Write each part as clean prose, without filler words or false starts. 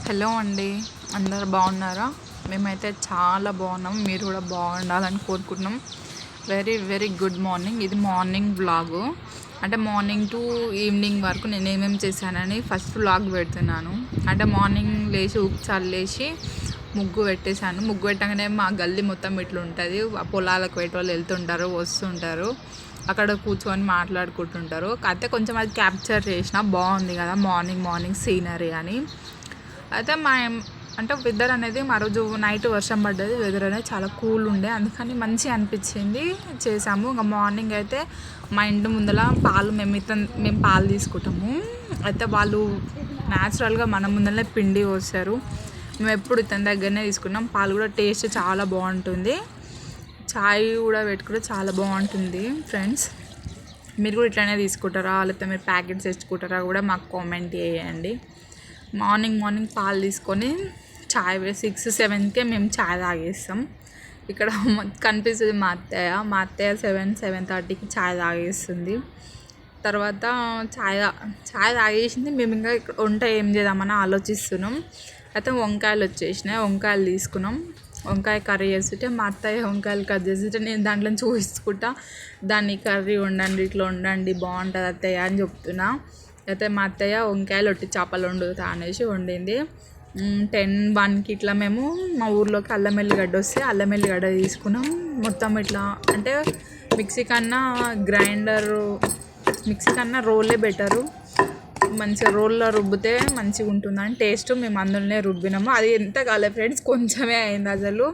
Hello అండి, అందరు బాగున్నారా? మేమైతే చాలా బాగున్నాం. మీరు కూడా బాగుండాలని కోరుకుంటున్నాం. Very very good morning. ఇది మార్నింగ్ వ్లాగు, అంటే మార్నింగ్ టు ఈవినింగ్ వరకు నేను ఏమేమి చేశానని ఫస్ట్ వ్లాగ్ పెడుతున్నాను. అంటే మార్నింగ్ లేచి చల్లేసి ముగ్గు పెట్టేశాను. ముగ్గు పెట్టగానే మా గల్లీ మొత్తం ఇట్లా ఉంటుంది. ఆ పొలాలకు పెట్టే వాళ్ళు వెళ్తుంటారు, వస్తుంటారు, అక్కడ కూర్చొని మాట్లాడుకుంటుంటారు. అయితే కొంచెం అది క్యాప్చర్ చేసిన బాగుంది కదా మార్నింగ్ మార్నింగ్ సీనరీ అని. అయితే అంటే వెదర్ అనేది మా రోజు నైట్ వర్షం పడ్డది. వెదర్ అనేది చాలా కూల్ ఉండే, అందుకని మంచిగా అనిపించింది, చేసాము. ఇంకా మార్నింగ్ అయితే మా ఇంటి ముందర పాలు మేము పాలు తీసుకుంటాము. అయితే వాళ్ళు న్యాచురల్గా మన ముందరనే పిండి పోస్తారు. మేము ఎప్పుడు ఇతని దగ్గరనే తీసుకున్నాం. పాలు కూడా టేస్ట్ చాలా బాగుంటుంది. చాయ్ కూడా పెట్టుకుంటే చాలా బాగుంటుంది. ఫ్రెండ్స్, మీరు కూడా ఇట్లానే తీసుకుంటారా, లేకపోతే మీరు ప్యాకెట్స్ తెచ్చుకుంటారా కూడా మాకు కామెంట్ చేయండి. మార్నింగ్ పాలు తీసుకొని చాయ్ 6-7కే మేము చాయ్ తాగేస్తాం. ఇక్కడ కనిపిస్తుంది మా అత్తయ్య 7-7:30కి చాయ్ తాగేస్తుంది. తర్వాత చాయ్ తాగేసింది. మేము ఇంకా వంట ఏం చేద్దామని ఆలోచిస్తున్నాం. అయితే వంకాయలు వచ్చేసినాయి, వంకాయలు తీసుకున్నాం. వంకాయ కర్రీ చేస్తుంటే మా అత్తయ్య వంకాయలు కట్ చేస్తుంటే నేను దాంట్లో చూపించుకుంటా, దాన్ని కర్రీ వండండి, ఇట్లా వండండి బాగుంటుంది అత్తయ్య అని చెప్తున్నా. అయితే మా అత్తయ్య వంకాయలు ఒట్టి చేపలు వండుతా అనేసి వండింది. 10-1కి ఇట్లా మేము మా ఊర్లోకి అల్లం ఎల్లిగడ్డ వస్తే అల్లం ఎల్లిగడ్డ తీసుకున్నాం. మొత్తం ఇట్లా అంటే మిక్సీ కన్నా రోలే బెటరు. మంచిగా రోల్లో రుబ్బితే మంచిగా ఉంటుందని టేస్ట్ మేము అందులోనే రుబ్బినాము. అది ఎంత కాలేదు ఫ్రెండ్స్, కొంచెమే అయింది. అసలు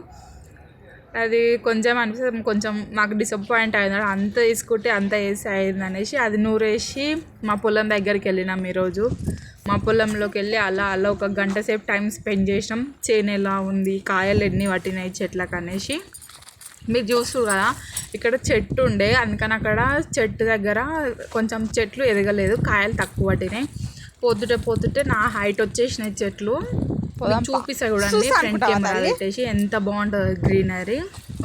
అది కొంచెం అనిపిస్తుంది, కొంచెం మాకు డిసప్పాయింట్ అయింది. అంత తీసుకుంటే అంత వేసి అయింది అనేసి అది నూరేసి మా పొలం దగ్గరికి వెళ్ళినాం. ఈరోజు మా పొలంలోకి వెళ్ళి అలా 1 గంట సేపు టైం స్పెండ్ చేసినాం. చేను ఎలా ఉంది, కాయలు ఎన్ని పట్టినాయి చెట్లకు అనేసి. మీరు చూస్తారు కదా, ఇక్కడ చెట్టు ఉండే, అందుకని అక్కడ చెట్టు దగ్గర కొంచెం చెట్లు ఎదగలేదు, కాయలు తక్కువ పట్టినాయి. పోతుంటే నా హైట్ వచ్చేసినాయి చెట్లు. చూపిస్తాయి చూడండి ఫ్రంట్ కెమెరా పెట్టేసి, ఎంత బాగుంటుంది గ్రీనరీ.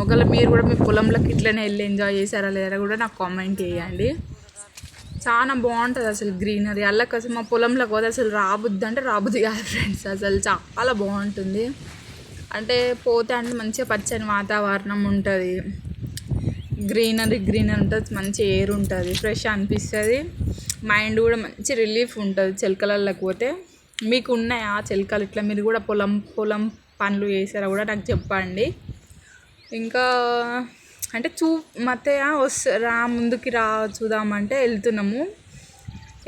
ఒకవేళ మీరు కూడా మీ పొలంలోకి ఇట్లనే వెళ్ళి ఎంజాయ్ చేశారా లేదా కూడా నాకు కామెంట్ చేయండి. చాలా బాగుంటుంది అసలు గ్రీనరీ. అసలు మా పొలంలోకి పోతే అసలు రాబుద్ది కాదు ఫ్రెండ్స్, అసలు చాలా బాగుంటుంది. అంటే పోతే అంటే మంచిగా పచ్చని వాతావరణం ఉంటుంది, గ్రీనరీ ఉంటుంది, మంచి ఎయిర్ ఉంటుంది, ఫ్రెష్ అనిపిస్తుంది, మైండ్ కూడా మంచి రిలీఫ్ ఉంటుంది చిలకలలోకి పోతే. మీకు ఉన్నాయా చిలకలు ఇట్లా? మీరు కూడా పొలం పనులు చేసారా కూడా నాకు చెప్పండి. ఇంకా అంటే మత్తయ్య ముందుకి చూద్దామంటే వెళ్తున్నాము.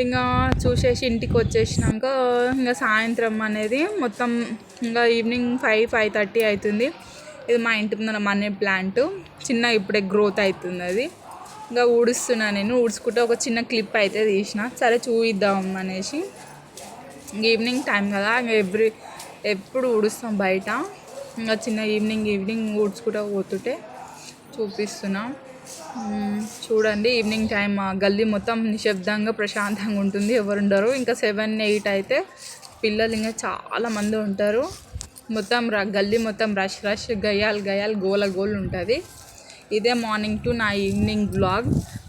ఇంకా చూసేసి ఇంటికి వచ్చేసినాక ఇంకా సాయంత్రం అనేది మొత్తం ఇంకా ఈవినింగ్ 5-5:30 అవుతుంది. ఇది మా ఇంటి ముందర మనీ ప్లాంట్ ఇప్పుడే గ్రోత్ అవుతుంది. అది ఇంకా నేను ఊడ్చుకుంటే ఒక చిన్న క్లిప్ అయితే తీసిన, సరే చూపిద్దాం అనేసి. ఈవినింగ్ టైం కదా, ఇంకా ఎప్పుడు ఊడుస్తాం బయట. ఇంకా చిన్న ఈవినింగ్ ఊడ్చుకుంటూ పోతుంటే చూపిస్తున్నా. చూడండి, ఈవినింగ్ టైం గల్లీ మొత్తం నిశ్శబ్దంగా ప్రశాంతంగా ఉంటుంది, ఎవరు ఉండరు. ఇంకా 7-8 అయితే పిల్లలు ఇంకా చాలామంది ఉంటారు. మొత్తం గల్లీ మొత్తం రష్ గయాలు గోల ఉంటుంది. ఇదే మార్నింగ్ టు నా ఈవినింగ్ వ్లాగ్.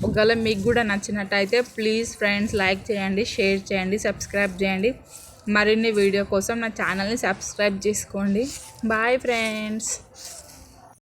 ఒకవేళ మీకు కూడా నచ్చినట్టయితే ప్లీజ్ ఫ్రెండ్స్ లైక్ చేయండి, షేర్ చేయండి, సబ్స్క్రైబ్ చేయండి. మరిన్ని వీడియో కోసం నా ఛానల్ని సబ్స్క్రైబ్ చేసుకోండి. Bye friends.